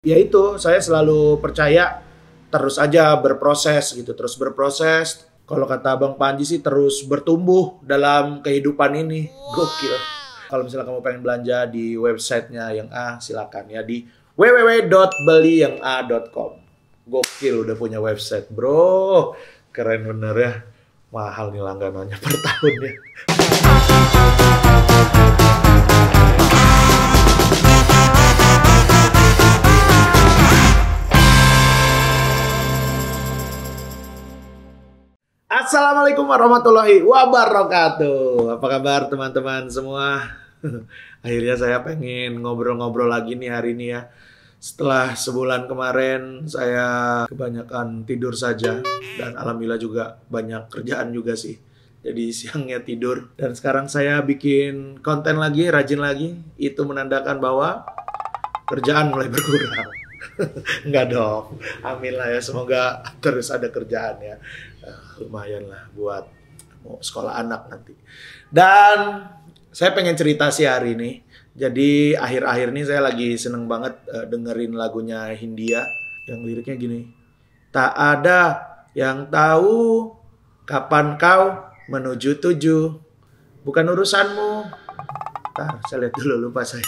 Ya itu, saya selalu percaya terus aja berproses gitu, terus berproses. Kalau kata Bang Panji sih terus bertumbuh dalam kehidupan ini. Gokil. Kalau misalnya kamu pengen belanja di websitenya Yang A, silakan ya di www.beliyanga.com. Gokil udah punya website, bro. Keren bener ya. Mahal nih langganannya per tahun ya. Assalamualaikum warahmatullahi wabarakatuh. Apa kabar teman-teman semua? Akhirnya saya pengen ngobrol-ngobrol lagi nih hari ini ya. Setelah sebulan kemarin saya kebanyakan tidur saja. Dan alhamdulillah juga banyak kerjaan juga sih. Jadi siangnya tidur. Dan sekarang saya bikin konten lagi, rajin lagi. Itu menandakan bahwa kerjaan mulai berkurang. Enggak dong, amin lah ya, semoga terus ada kerjaan ya. Lumayan lah buat mau sekolah anak nanti. Dan saya pengen cerita sih hari ini. Jadi akhir-akhir ini saya lagi seneng banget dengerin lagunya Hindia yang liriknya gini. Tak ada yang tahu kapan kau menuju tuju, bukan urusanmu. Ntar saya lihat dulu, lupa saya.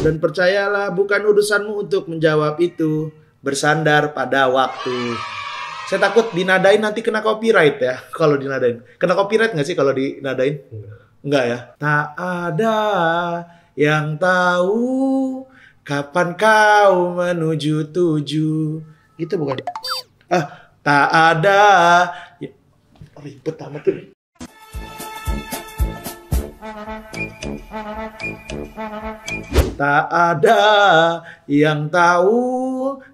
Dan percayalah bukan urusanmu untuk menjawab itu, bersandar pada waktu. Saya takut dinadain nanti kena copyright ya kalau dinadain. Kena copyright nggak sih kalau dinadain? Enggak ya. Tak ada yang tahu kapan kau menuju tuju. Gitu bukan? Tak ada. Ya, ribet amat tuh. Tak ada yang tahu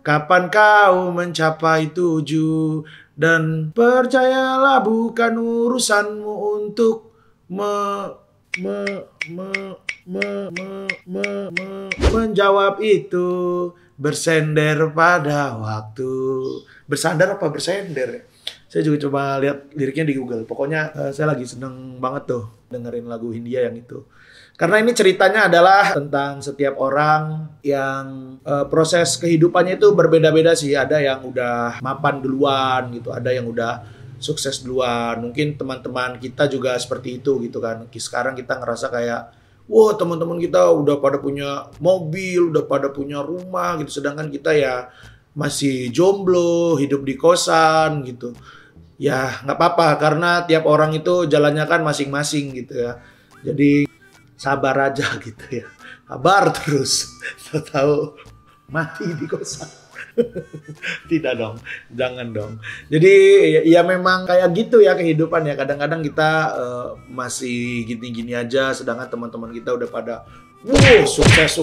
kapan kau mencapai tuju, dan percayalah bukan urusanmu untuk menjawab itu, bersender pada waktu. Bersandar apa bersender? Saya juga coba lihat liriknya di Google. Pokoknya saya lagi seneng banget tuh dengerin lagu Hindia yang itu. Karena ini ceritanya adalah tentang setiap orang yang proses kehidupannya itu berbeda-beda sih. Ada yang udah mapan duluan gitu, ada yang udah sukses duluan. Mungkin teman-teman kita juga seperti itu gitu kan. Sekarang kita ngerasa kayak, wah teman-teman kita udah pada punya mobil, udah pada punya rumah gitu. Sedangkan kita ya masih jomblo, hidup di kosan gitu. Ya nggak apa-apa karena tiap orang itu jalannya kan masing-masing gitu ya. Jadi sabar aja gitu ya. Sabar terus. Tahu mati di kosan. Tidak dong, jangan dong. Jadi ya memang kayak gitu ya kehidupan ya. Kadang-kadang kita masih gini-gini aja, sedangkan teman-teman kita udah pada sukses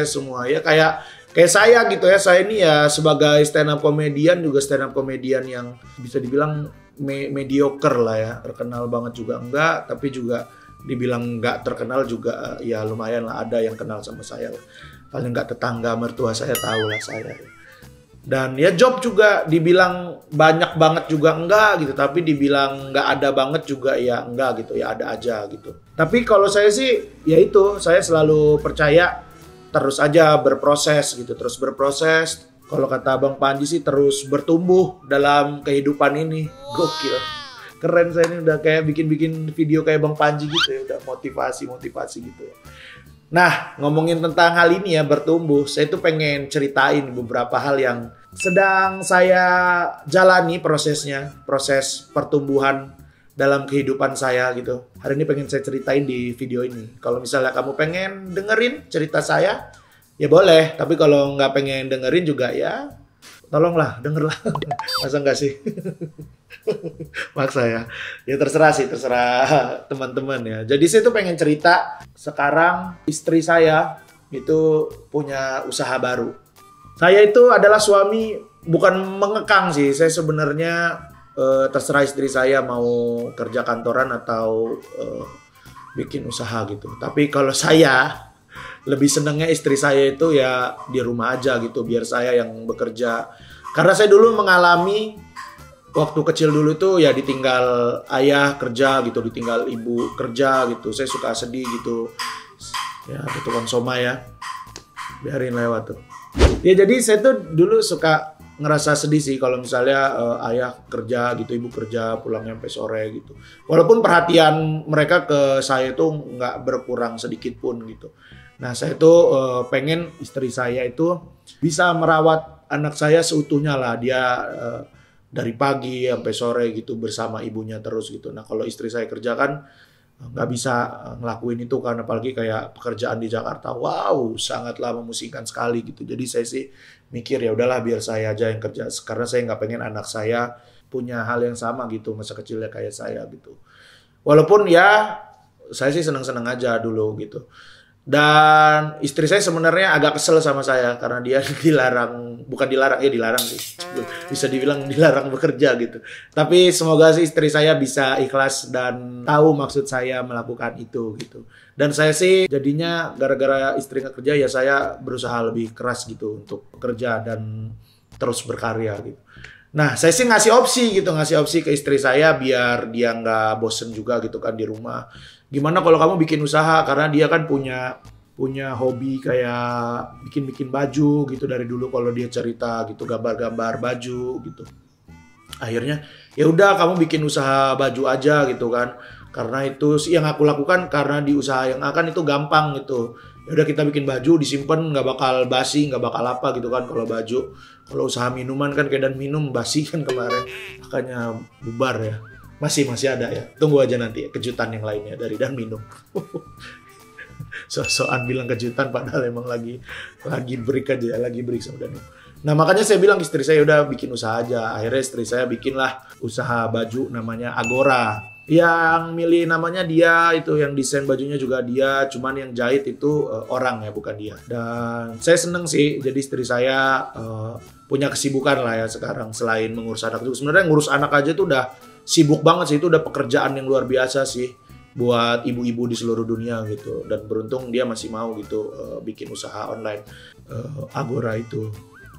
semua ya. Kayak saya gitu ya. Saya ini ya sebagai stand up comedian, juga stand up comedian yang bisa dibilang mediocre lah ya. Terkenal banget juga enggak, tapi juga dibilang nggak terkenal juga ya lumayan lah, ada yang kenal sama saya lah. Paling nggak tetangga mertua saya tahu lah saya. Dan ya job juga dibilang banyak banget juga enggak gitu, tapi dibilang nggak ada banget juga ya enggak gitu, ya ada aja gitu. Tapi kalau saya sih ya itu, saya selalu percaya terus aja berproses gitu, terus berproses. Kalau kata Bang Panji sih terus bertumbuh dalam kehidupan ini. Gokil. Keren, saya ini udah kayak bikin-bikin video kayak Bang Panji gitu ya, udah motivasi gitu ya. Nah, ngomongin tentang hal ini ya, bertumbuh, saya tuh pengen ceritain beberapa hal yang sedang saya jalani prosesnya, proses pertumbuhan dalam kehidupan saya gitu. Hari ini pengen saya ceritain di video ini. Kalau misalnya kamu pengen dengerin cerita saya, ya boleh. Tapi kalau nggak pengen dengerin juga ya tolonglah, dengerlah. Masa nggak sih? Maksa ya. Ya terserah sih, terserah teman-teman ya. Jadi saya tuh pengen cerita, sekarang istri saya itu punya usaha baru. Saya itu adalah suami, bukan mengekang sih. Saya sebenarnya terserah istri saya mau kerja kantoran atau bikin usaha gitu. Tapi kalau saya lebih senengnya istri saya itu ya di rumah aja gitu, biar saya yang bekerja. Karena saya dulu mengalami waktu kecil dulu tuh ya ditinggal ayah kerja gitu, ditinggal ibu kerja gitu. Saya suka sedih gitu. Ya, tukang somai ya. biarin lewat tuh. Ya jadi saya tuh dulu suka ngerasa sedih sih kalau misalnya ayah kerja gitu, ibu kerja pulangnya sampai sore gitu. Walaupun perhatian mereka ke saya itu nggak berkurang sedikit pun gitu. Nah saya tuh pengen istri saya itu bisa merawat anak saya seutuhnya lah. Dia dari pagi sampai sore gitu bersama ibunya terus gitu. Nah kalau istri saya kerja kan nggak bisa ngelakuin itu kan, apalagi kayak pekerjaan di Jakarta, wow sangatlah memusingkan sekali gitu. Jadi saya sih mikir ya udahlah biar saya aja yang kerja, karena saya nggak pengen anak saya punya hal yang sama gitu masa kecilnya kayak saya gitu. Walaupun ya saya sih seneng-seneng aja dulu gitu. Dan istri saya sebenarnya agak kesel sama saya karena dia dilarang, bukan dilarang, ya dilarang sih. Bisa dibilang dilarang bekerja gitu. Tapi semoga sih istri saya bisa ikhlas dan tahu maksud saya melakukan itu gitu. Dan saya sih jadinya gara-gara istri nggak kerja ya saya berusaha lebih keras gitu untuk bekerja dan terus berkarya gitu. Nah, saya sih ngasih opsi ke istri saya biar dia nggak bosen juga gitu kan di rumah. Gimana kalau kamu bikin usaha, karena dia kan punya hobi kayak bikin baju gitu dari dulu kalau dia cerita gitu, gambar-gambar baju gitu. Akhirnya ya udah kamu bikin usaha baju aja gitu kan. Karena itu sih yang aku lakukan, karena di usaha yang akan itu gampang gitu. Ya udah kita bikin baju, disimpan nggak bakal basi, nggak bakal apa gitu kan kalau baju. Kalau usaha minuman kan kayak dan minum basi kan kemarin, makanya bubar ya. Masih ada ya. Tunggu aja nanti ya, kejutan yang lainnya dari dan minum. So-soan bilang kejutan padahal emang lagi break aja, lagi break sama Danu. Nah makanya saya bilang istri saya udah bikin usaha aja. Akhirnya istri saya bikinlah usaha baju namanya Agora. Yang milih namanya dia, itu yang desain bajunya juga dia, cuman yang jahit itu orang ya, bukan dia. Dan saya seneng sih, jadi istri saya punya kesibukan lah ya sekarang selain mengurus anak itu. Sebenarnya ngurus anak aja tuh udah sibuk banget sih, itu udah pekerjaan yang luar biasa sih buat ibu-ibu di seluruh dunia gitu. Dan beruntung dia masih mau gitu bikin usaha online Agora itu.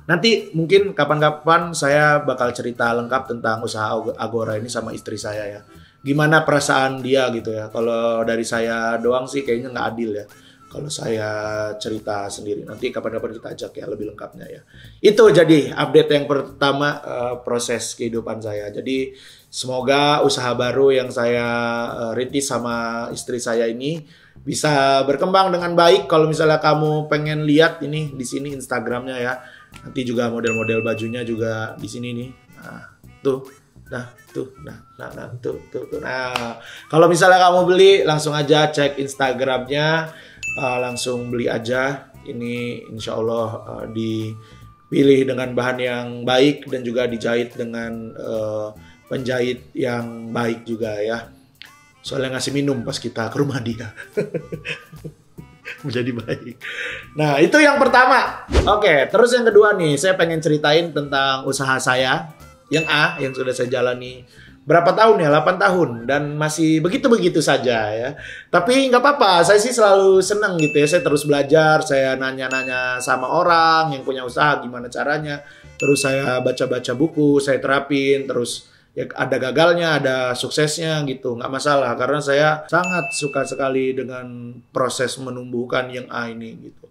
Nanti mungkin kapan-kapan saya bakal cerita lengkap tentang usaha Agora ini sama istri saya ya. Gimana perasaan dia gitu ya. Kalau dari saya doang sih kayaknya nggak adil ya kalau saya cerita sendiri. Nanti kapan-kapan kita ajak ya lebih lengkapnya ya. Itu jadi update yang pertama proses kehidupan saya. Jadi semoga usaha baru yang saya rintis sama istri saya ini bisa berkembang dengan baik. Kalau misalnya kamu pengen lihat ini di sini Instagramnya ya. Nanti juga model-model bajunya juga di sini nih. Nah, tuh. Nah, kalau misalnya kamu beli, langsung aja cek Instagramnya, langsung beli aja. Ini insya Allah dipilih dengan bahan yang baik dan juga dijahit dengan penjahit yang baik juga ya. Soalnya ngasih minum pas kita ke rumah dia. Menjadi baik. Nah, itu yang pertama. Oke, terus yang kedua nih, saya pengen ceritain tentang usaha saya. Yang A, yang sudah saya jalani berapa tahun ya? 8 tahun. Dan masih begitu-begitu saja ya. Tapi nggak apa-apa, saya sih selalu seneng gitu ya. Saya terus belajar, saya nanya-nanya sama orang yang punya usaha gimana caranya. Terus saya baca-baca buku, saya terapin. Terus ya ada gagalnya, ada suksesnya gitu. Nggak masalah, karena saya sangat suka sekali dengan proses menumbuhkan yang A ini gitu.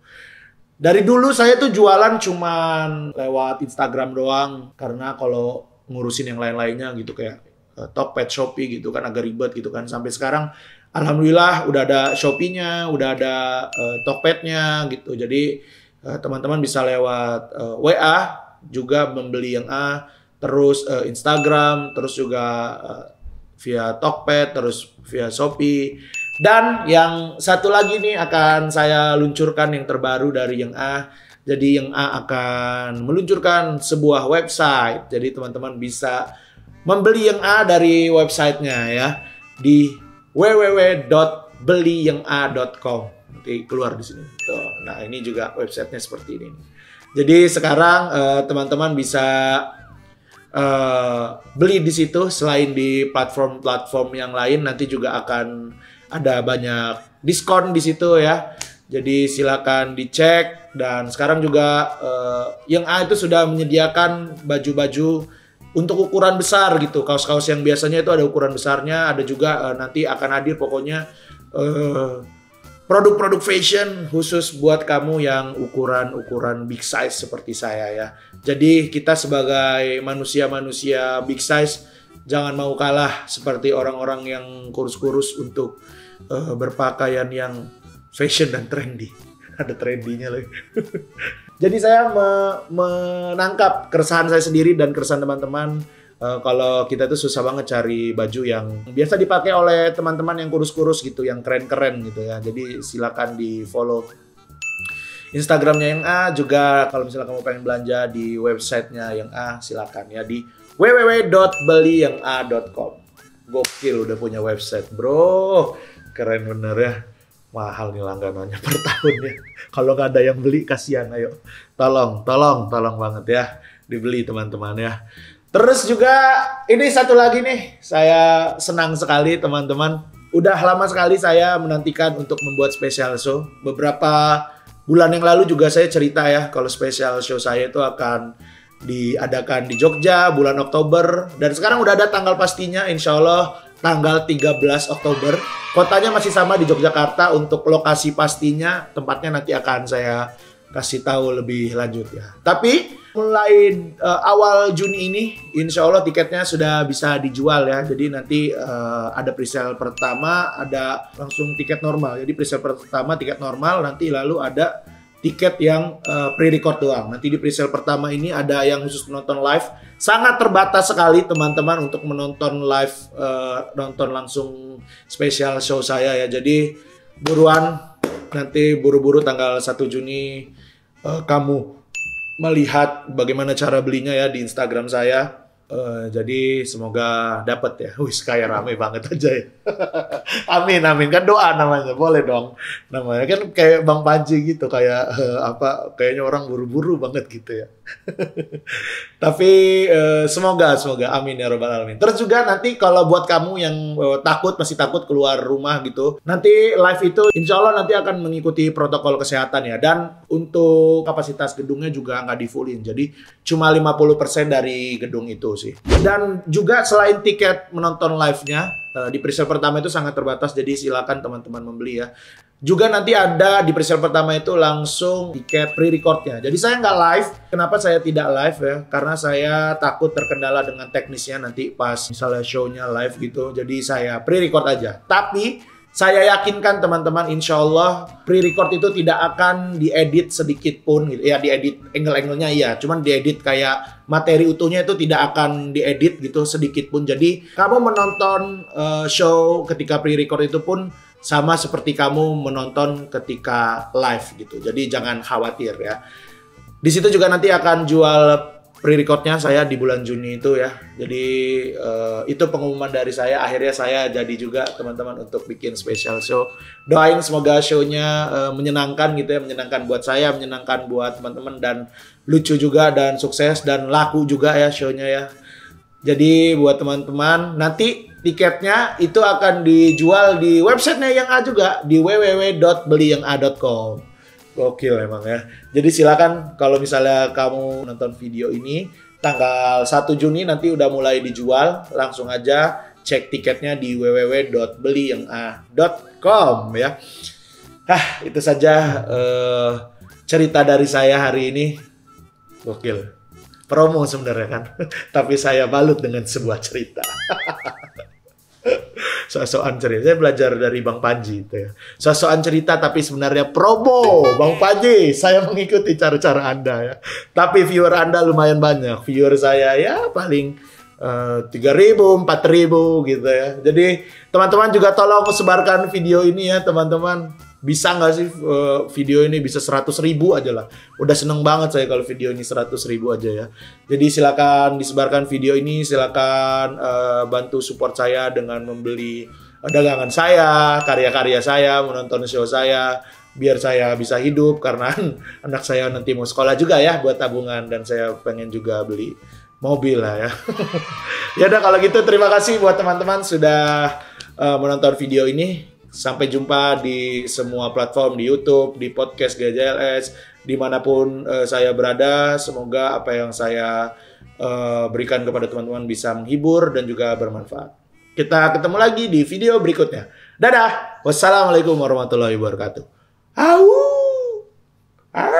Dari dulu saya tuh jualan cuman lewat Instagram doang, karena kalau ngurusin yang lain-lainnya gitu kayak Tokped, Shopee gitu kan agak ribet gitu kan. Sampai sekarang alhamdulillah udah ada Shopee-nya, udah ada Tokped-nya gitu. Jadi teman-teman bisa lewat WA juga membeli yang A, terus Instagram, terus juga via Tokped, terus via Shopee. Dan yang satu lagi nih akan saya luncurkan yang terbaru dari yang A. Jadi yang A akan meluncurkan sebuah website. Jadi teman-teman bisa membeli yang A dari websitenya ya. Di www.beliyanga.com. Nanti keluar di sini. Tuh. Nah ini juga websitenya seperti ini. Jadi sekarang teman-teman bisa beli di situ. Selain di platform-platform yang lain, nanti juga akan ada banyak diskon di situ ya. Jadi silakan dicek. Dan sekarang juga yang A itu sudah menyediakan baju-baju untuk ukuran besar gitu. Kaos-kaos yang biasanya itu ada ukuran besarnya, ada juga nanti akan hadir pokoknya produk-produk fashion khusus buat kamu yang ukuran-ukuran big size seperti saya ya. Jadi kita sebagai manusia-manusia big size jangan mau kalah seperti orang-orang yang kurus-kurus untuk berpakaian yang fashion dan trendy. Ada trendinya lagi. Jadi saya menangkap keresahan saya sendiri dan keresahan teman-teman. Kalau kita tuh susah banget cari baju yang biasa dipakai oleh teman-teman yang kurus-kurus gitu, yang keren-keren gitu ya. Jadi silakan di follow Instagramnya Yang A, juga kalau misalnya kamu pengen belanja di websitenya Yang A, silakan ya di www.beliyanga.com. Gokil udah punya website bro, keren bener ya. Mahal nih langganannya per tahun ya. Kalau nggak ada yang beli kasihan, ayo tolong banget ya dibeli teman-teman ya. Terus juga ini satu lagi nih, saya senang sekali teman-teman. Udah lama sekali saya menantikan untuk membuat special show. Beberapa bulan yang lalu juga saya cerita ya, kalau special show saya itu akan diadakan di Jogja bulan Oktober. Dan sekarang udah ada tanggal pastinya, insya Allah tanggal 13 Oktober. Kotanya masih sama di Yogyakarta. Untuk lokasi pastinya, tempatnya nanti akan saya kasih tahu lebih lanjut ya. Tapi mulai awal Juni ini, insya Allah tiketnya sudah bisa dijual ya. Jadi nanti ada presale pertama, ada langsung tiket normal. Jadi presale pertama tiket normal, nanti lalu ada tiket yang pre-record doang. Nanti di presale pertama ini ada yang khusus menonton live. Sangat terbatas sekali teman-teman untuk menonton live, nonton langsung special show saya ya. Jadi buruan, nanti buru-buru tanggal 1 Juni kamu melihat bagaimana cara belinya ya di Instagram saya. Jadi semoga dapat ya. Wih, kayak rame banget aja ya. Amin. Kan doa namanya. Boleh dong. Namanya kan kayak Bang Panji gitu. Kayak kayaknya orang buru-buru banget gitu ya. Tapi semoga. Amin ya robbal alamin. Terus juga nanti kalau buat kamu yang masih takut keluar rumah gitu. Nanti live itu insya Allah nanti akan mengikuti protokol kesehatan ya. Dan untuk kapasitas gedungnya juga nggak di-fullin. Jadi cuma 50% dari gedung itu sih. Dan juga selain tiket menonton live-nya, di presale pertama itu sangat terbatas, jadi silakan teman-teman membeli ya. Juga nanti ada di presale pertama itu langsung tiket pre-recordnya. Jadi saya nggak live. Kenapa saya tidak live ya? Karena saya takut terkendala dengan teknisnya nanti pas misalnya show-nya live gitu. Jadi saya pre-record aja. Tapi saya yakinkan teman-teman, insya Allah pre-record itu tidak akan diedit sedikit pun gitu. Ya diedit angle-angle-nya iya, cuman diedit kayak materi utuhnya itu tidak akan diedit gitu sedikit pun. Jadi kamu menonton show ketika pre-record itu pun sama seperti kamu menonton ketika live gitu. Jadi jangan khawatir ya. Di situ juga nanti akan jual pre-recordnya saya di bulan Juni itu ya. Jadi itu pengumuman dari saya. Akhirnya saya jadi juga teman-teman untuk bikin special show. Doain semoga show-nya menyenangkan gitu ya. Menyenangkan buat saya, menyenangkan buat teman-teman. Dan lucu juga dan sukses dan laku juga ya show-nya ya. Jadi buat teman-teman, nanti tiketnya itu akan dijual di websitenya Yang A juga. Di www.beliyanga.com. Gokil emang ya. Jadi silakan kalau misalnya kamu nonton video ini tanggal 1 Juni nanti udah mulai dijual, langsung aja cek tiketnya di www.beliyanga.com ya. Itu saja cerita dari saya hari ini. Gokil. Promo sebenarnya kan. Tapi saya balut dengan sebuah cerita. So-soan cerita. Saya belajar dari Bang Panji itu ya. So-soan cerita tapi sebenarnya promo. Bang Panji, saya mengikuti cara-cara Anda ya. Tapi viewer Anda lumayan banyak. Viewer saya ya paling 3.000, 4.000 gitu ya. Jadi teman-teman juga tolong sebarkan video ini ya teman-teman. Bisa nggak sih video ini bisa 100.000 aja lah. Udah seneng banget saya kalau video ini 100.000 aja ya. Jadi silakan disebarkan video ini, silakan bantu support saya dengan membeli dagangan saya, karya-karya saya, menonton show saya, biar saya bisa hidup karena anak saya nanti mau sekolah juga ya buat tabungan dan saya pengen juga beli mobil lah ya. Ya udah kalau gitu terima kasih buat teman-teman sudah menonton video ini. Sampai jumpa di semua platform, di YouTube, di podcast GJLS, dimanapun saya berada. Semoga apa yang saya berikan kepada teman-teman bisa menghibur dan juga bermanfaat. Kita ketemu lagi di video berikutnya. Dadah. Wassalamualaikum warahmatullahi wabarakatuh. Au. Ah.